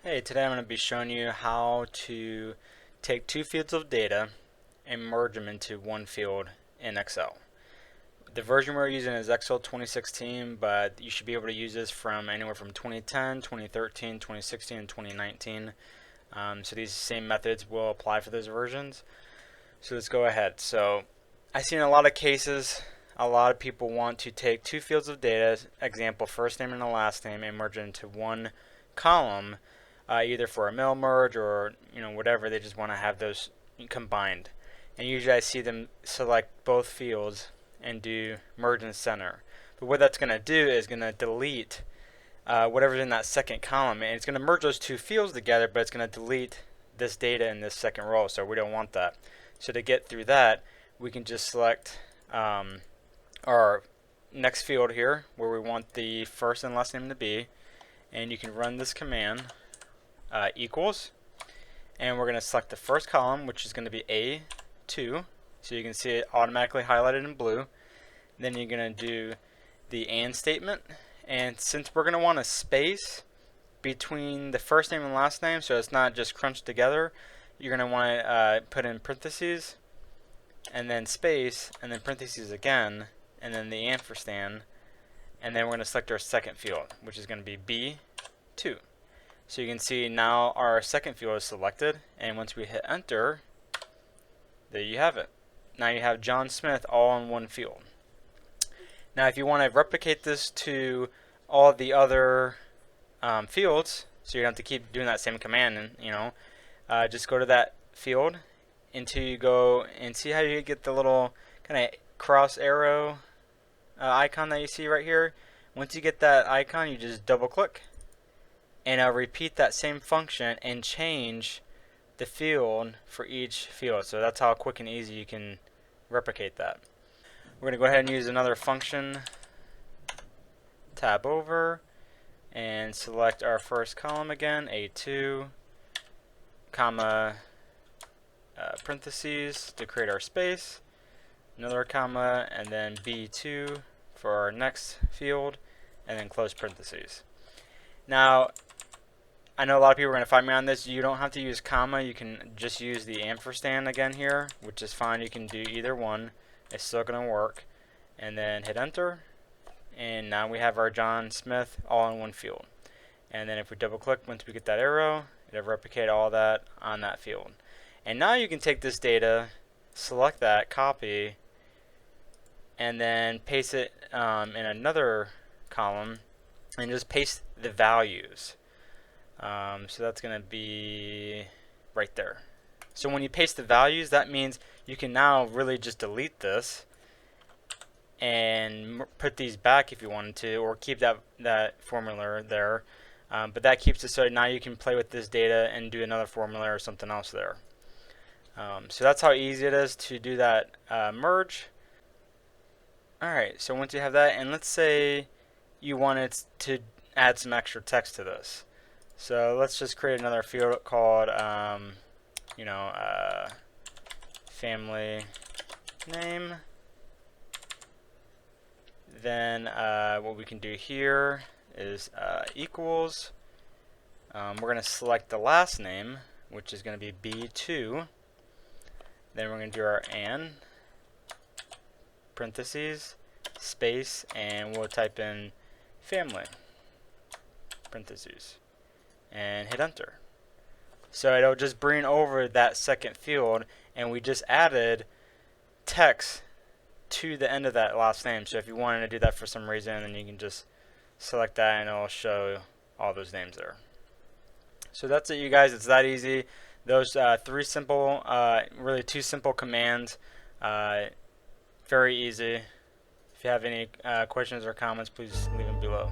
Hey, today I'm going to be showing you how to take two fields of data and merge them into one field in Excel. The version we're using is Excel 2016, but you should be able to use this from anywhere from 2010, 2013, 2016, and 2019. So these same methods will apply for those versions. So let's go ahead. So I've seen a lot of cases, a lot of people want to take two fields of data, example first name and the last name, and merge it into one column. Either for a mail merge or whatever. They just want to have those combined, and usually I see them select both fields and do merge and center. But what that's going to do is going to delete whatever's in that second column, and it's going to merge those two fields together, but it's going to delete this data in this second row, so we don't want that. So to get through that, we can just select our next field here where we want the first and last name to be, and you can run this command equals, and we're going to select the first column, which is going to be A2, so you can see it automatically highlighted in blue. Then you're going to do the AND statement, and since we're going to want a space between the first name and last name, so it's not just crunched together, you're going to want to put in parentheses, and then space, and then parentheses again, and then the ampersand, and then we're going to select our second field, which is going to be B2. So you can see now our second field is selected, and once we hit enter, there you have it. Now you have John Smith all in one field. Now if you want to replicate this to all the other fields, so you don't have to keep doing that same command, and just go to that field until you go and see how you get the little kind of cross arrow icon that you see right here. Once you get that icon, you just double click, and I'll repeat that same function and change the field for each field. So that's how quick and easy you can replicate that. We're going to go ahead and use another function, tab over, and select our first column again, A2, comma, parentheses to create our space, another comma, and then B2 for our next field, and then close parentheses. Now, I know a lot of people are going to fight me on this. You don't have to use comma. You can just use the ampersand again here, which is fine. You can do either one. It's still going to work. And then hit enter. And now we have our John Smith all in one field. And then if we double click, once we get that arrow, it'll replicate all that on that field. And now you can take this data, select that, copy, and then paste it in another column, and just paste the values. So that's going to be right there. So when you paste the values, that means you can now really just delete this and put these back if you wanted to, or keep that formula there. But that keeps it so now you can play with this data and do another formula or something else there. So that's how easy it is to do that merge. Alright, so once you have that, and let's say you wanted to add some extra text to this. So let's just create another field called, family name. Then what we can do here is equals. We're going to select the last name, which is going to be B2. Then we're going to do our AND, parentheses, space, and we'll type in family, parentheses, and hit enter. So it'll just bring over that second field, and we just added text to the end of that last name. So if you wanted to do that for some reason, then you can just select that and it'll show all those names there. So that's it, you guys. It's that easy. Those three simple, really two simple commands, very easy. If you have any questions or comments, please leave them below.